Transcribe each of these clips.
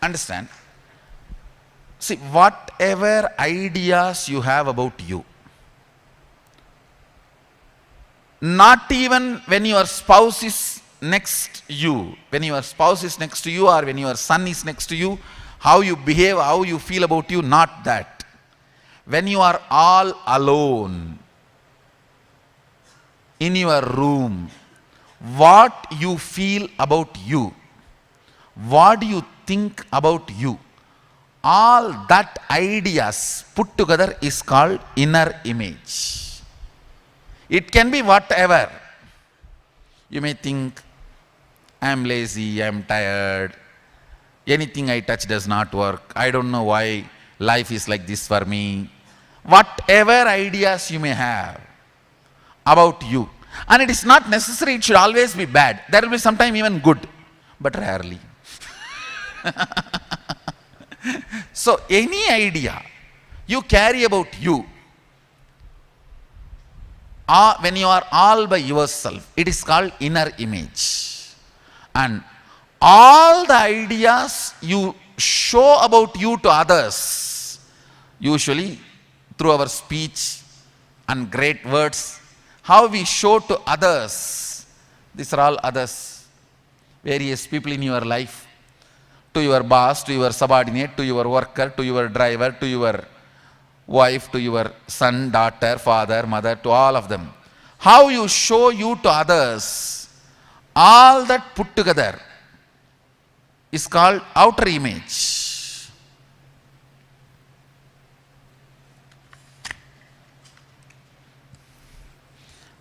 Understand? See, whatever ideas you have about you, not even when your spouse is next you, when your spouse is next to you or when your son is next to you, how you behave, how you feel about you, not that. When you are all alone in your room, what you feel about you, what do you think about you, all that ideas put together is called inner image. It can be whatever. You may think, I am lazy, I am tired, anything I touch does not work, I don't know why life is like this for me. Whatever ideas you may have about you. And it is not necessary, it should always be bad. There will be sometime even good, but rarely. So any idea you carry about you, when you are all by yourself, it is called inner image. And all the ideas you show about you to others, usually through our speech and great words, how we show to others, these are all others, various people in your life, to your boss, to your subordinate, to your worker, to your driver, to your wife, to your son, daughter, father, mother, to all of them. How you show you to others, all that put together is called outer image.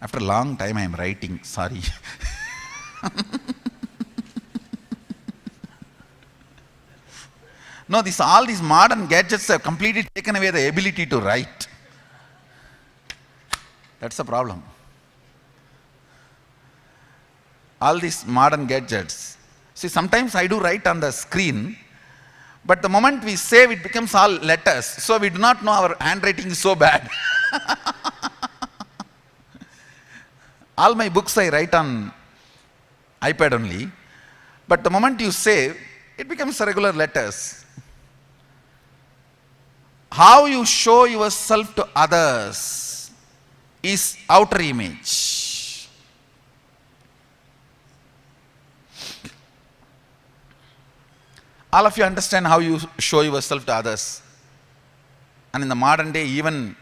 After a long time I am writing, sorry. No, all these modern gadgets have completely taken away the ability to write. That's the problem. All these modern gadgets. See, sometimes I do write on the screen, but the moment we save, it becomes all letters. So we do not know our handwriting is so bad. All my books I write on iPad only, but the moment you save, it becomes regular letters. How you show yourself to others is outer image. All of you understand how you show yourself to others. And in the modern day, even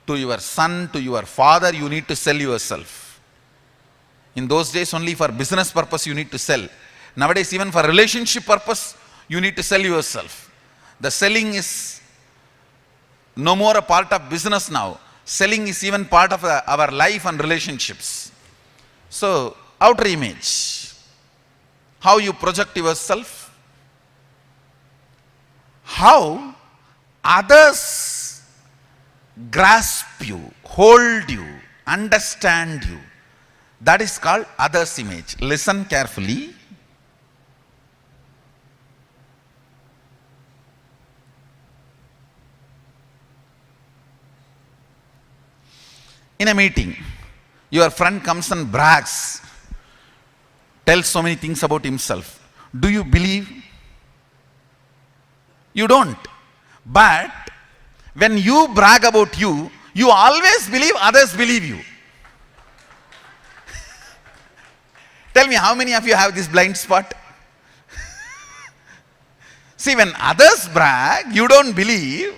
to your son, to your father, you need to sell yourself. In those days, only for business purpose you need to sell. Nowadays, even for relationship purpose, you need to sell yourself. The selling is no more a part of business now. Selling is even part of our life and relationships. So, outer image. How you project yourself. How others grasp you, hold you, understand you. That is called others' image. Listen carefully. In a meeting, your friend comes and brags, tells so many things about himself. Do you believe? You don't. But when you brag about you, you always believe others believe you. Tell me, how many of you have this blind spot? See, when others brag, you don't believe,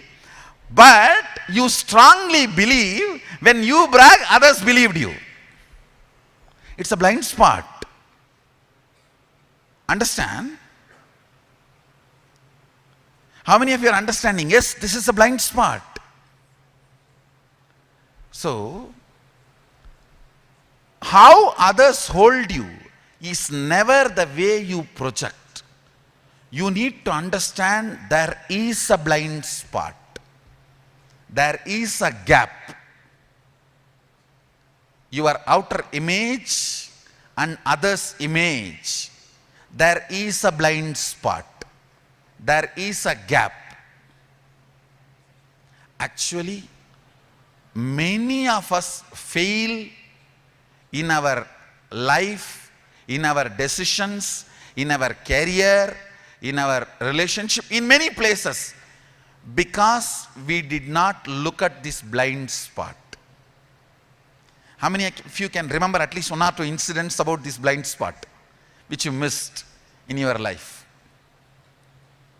but you strongly believe. When you brag, others believed you. It's a blind spot. Understand? How many of you are understanding? Yes, this is a blind spot. So, how others hold you is never the way you project. You need to understand there is a blind spot. There is a gap. Your outer image and others' image, there is a blind spot. There is a gap. Actually, many of us fail in our life, in our decisions, in our career, in our relationship, in many places, because we did not look at this blind spot. How many of you can remember at least one or two incidents about this blind spot which you missed in your life?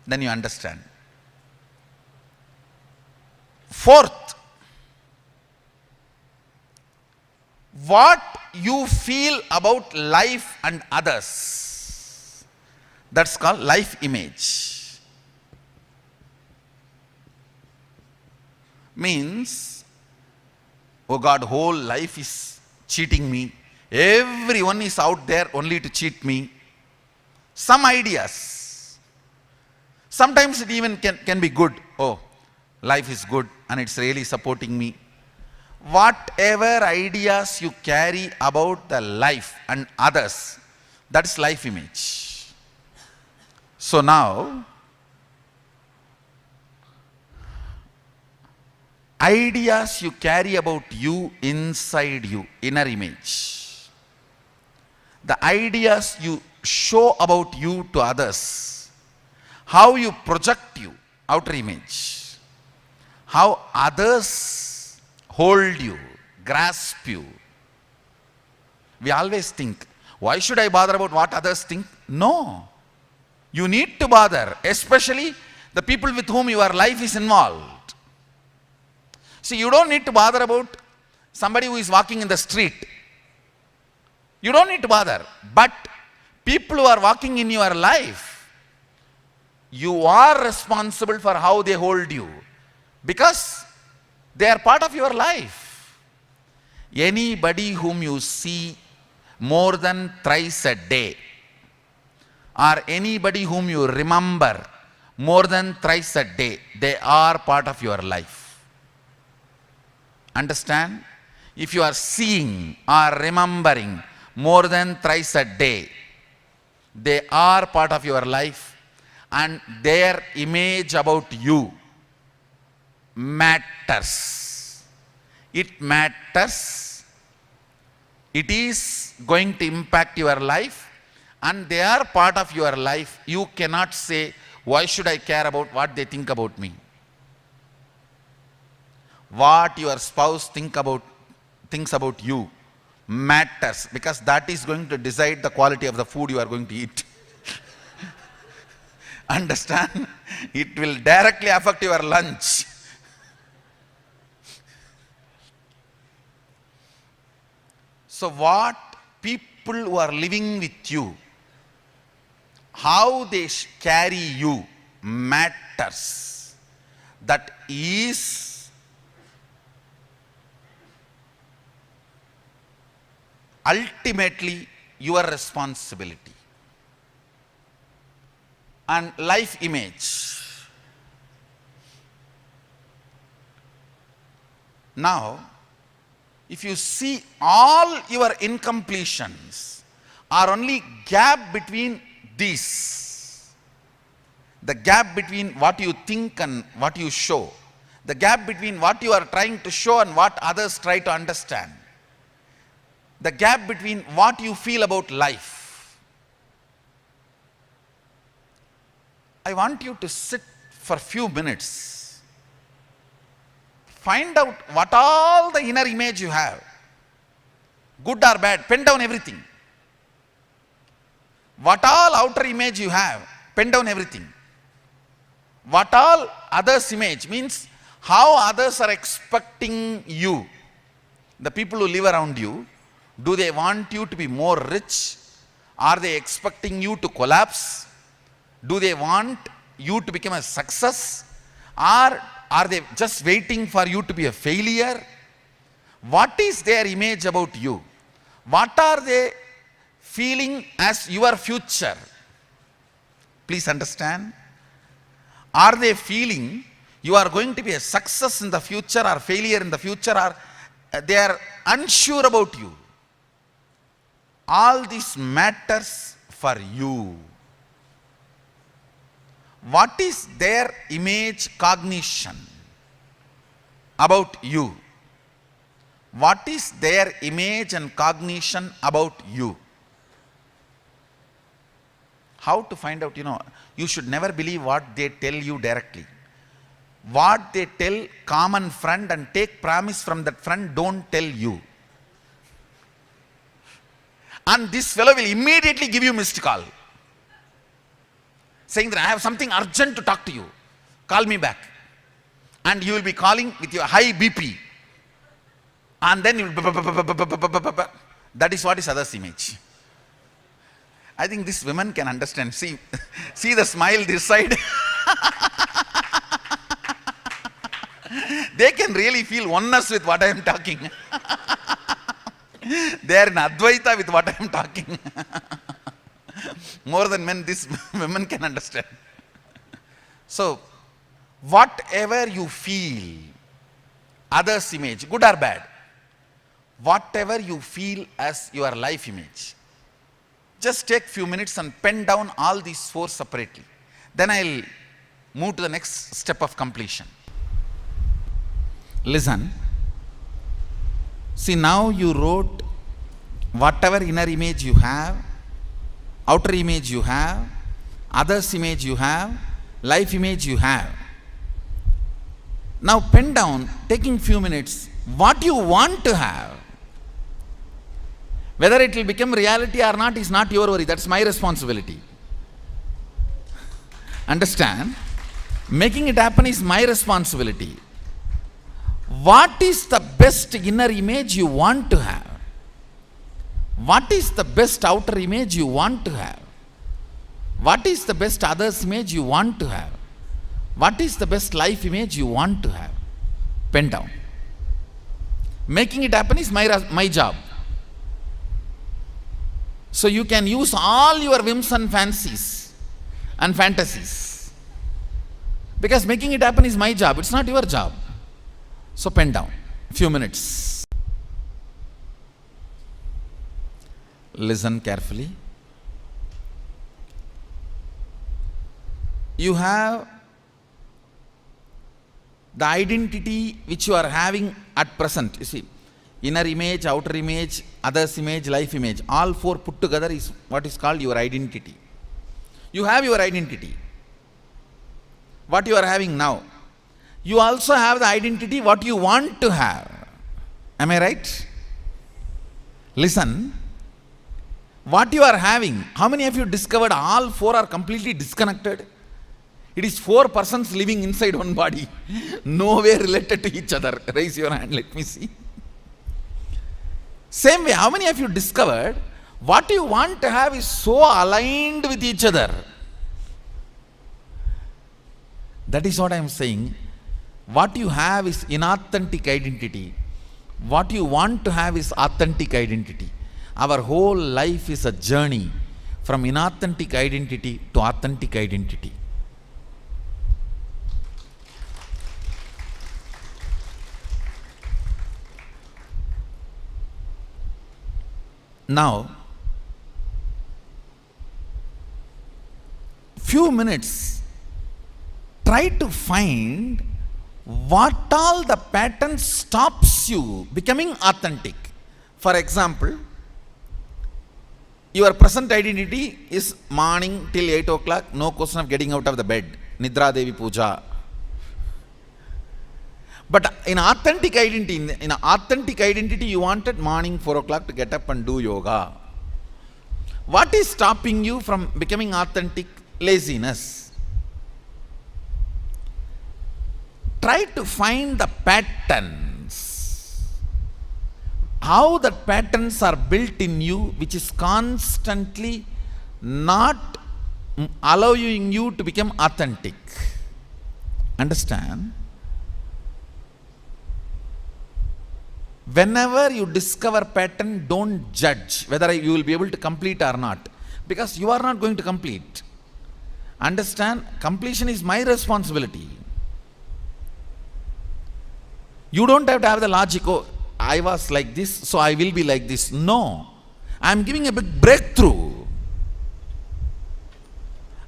Then you understand. Fourth, what you feel about life and others. That's called life image. Means, oh God, whole life is cheating me. Everyone is out there only to cheat me. Some ideas. Sometimes it even can be good. Oh, life is good and it's really supporting me. Whatever ideas you carry about the life and others, that's life image. So now, ideas you carry about you inside you, inner image. The ideas you show about you to others, how you project you, outer image, how others hold you, grasp you. We always think, why should I bother about what others think? No. You need to bother, especially the people with whom your life is involved. See, you don't need to bother about somebody who is walking in the street. You don't need to bother. But people who are walking in your life, you are responsible for how they hold you, because they are part of your life. Anybody whom you see more than thrice a day, or anybody whom you remember more than thrice a day, they are part of your life. Understand? If you are seeing or remembering more than thrice a day, they are part of your life, and their image about you matters. It matters. It is going to impact your life, and they are part of your life. You cannot say, why should I care about what they think about me? What your spouse thinks about you matters, because that is going to decide the quality of the food you are going to eat. Understand? It will directly affect your lunch. So what people who are living with you, how they carry you matters. That is ultimately your responsibility. And life image. Now, if you see, all your incompletions are only gap between these. The gap between what you think and what you show. The gap between what you are trying to show and what others try to understand. The gap between what you feel about life. I want you to sit for a few minutes. Find out what all the inner image you have, good or bad, pen down everything. What all outer image you have, pen down everything. What all others image, means how others are expecting you. The people who live around you, do they want you to be more rich? Are they expecting you to collapse? Do they want you to become a success? Or are they just waiting for you to be a failure? What is their image about you? What are they feeling as your future? Please understand. Are they feeling you are going to be a success in the future or failure in the future, or they are unsure about you? All this matters for you. What is their image cognition about you? What is their image and cognition about you? How to find out? You should never believe what they tell you directly. What they tell common friend and take promise from that friend, don't tell you. And this fellow will immediately give you missed call, saying that I have something urgent to talk to you. Call me back. And you will be calling with your high BP. And then you will, that is what is others' image. I think these women can understand. See the smile this side. They can really feel oneness with what I am talking. They are in Advaita with what I am talking. More than men, these women can understand. So, whatever you feel, others' image, good or bad, whatever you feel as your life image, just take few minutes and pen down all these four separately. Then I'll move to the next step of completion. Listen. See, now you wrote whatever inner image you have, outer image you have, others' image you have, life image you have. Now pen down, taking few minutes, what you want to have. Whether it will become reality or not is not your worry. That's my responsibility. Understand? Making it happen is my responsibility. What is the best inner image you want to have? What is the best outer image you want to have? What is the best others image you want to have? What is the best life image you want to have? Pen down. Making it happen is my job. So you can use all your whims and fancies and fantasies. Because making it happen is my job. It's not your job. So pen down. Few minutes. Listen carefully. You have the identity which you are having at present. You see, inner image, outer image, others image, life image, all four put together is what is called your identity. You have your identity, what you are having now. You also have the identity what you want to have. Am I right? Listen, what you are having, how many of you discovered all four are completely disconnected? It is four persons living inside one body, nowhere related to each other. Raise your hand, let me see. Same way, how many of you discovered what you want to have is so aligned with each other? That is what I am saying. What you have is inauthentic identity. What you want to have is authentic identity. Our whole life is a journey from inauthentic identity to authentic identity. Now, few minutes, try to find what all the pattern stops you becoming authentic. For example, your present identity is morning till 8 o'clock, no question of getting out of the bed, Nidra Devi Puja. But in authentic identity, you wanted morning 4 o'clock to get up and do yoga. What is stopping you from becoming authentic? Laziness. Try to find the patterns. How the patterns are built in you, which is constantly not allowing you to become authentic. Understand? Whenever you discover pattern, don't judge whether you will be able to complete or not, because you are not going to complete. Understand? Completion is my responsibility. You don't have to have the logic, oh, I was like this, so I will be like this. No. I am giving a big breakthrough.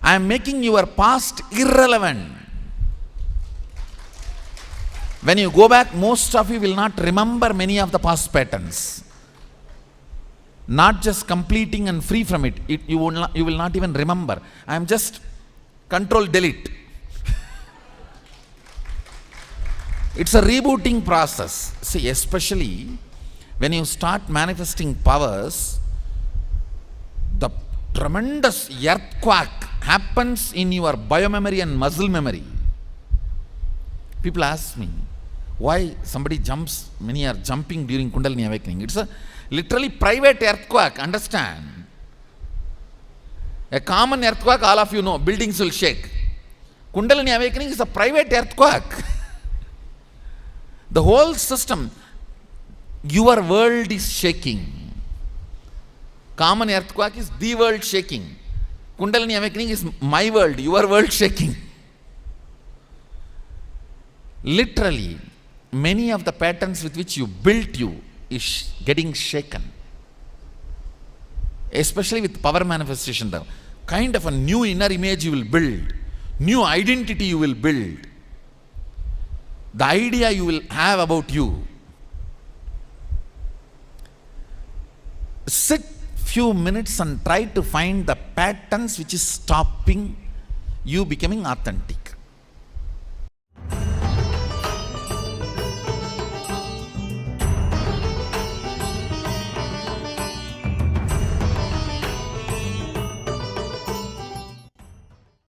I am making your past irrelevant. When you go back, most of you will not remember many of the past patterns. not just completing and free from it, you will not even remember. I am just control delete. It's a rebooting process. See, especially when you start manifesting powers, the tremendous earthquake happens in your biomemory and muscle memory. People ask me why somebody jumps, many are jumping during Kundalini awakening. It's a literally private earthquake, understand? A common earthquake, all of you know, buildings will shake. Kundalini awakening is a private earthquake. The whole system, your world is shaking. Common earthquake is the world shaking. Kundalini awakening is my world, your world shaking. Literally, many of the patterns with which you built you is getting shaken. Especially with power manifestation, the kind of a new inner image you will build, new identity you will build, the idea you will have about you. Sit few minutes and try to find the patterns which is stopping you becoming authentic.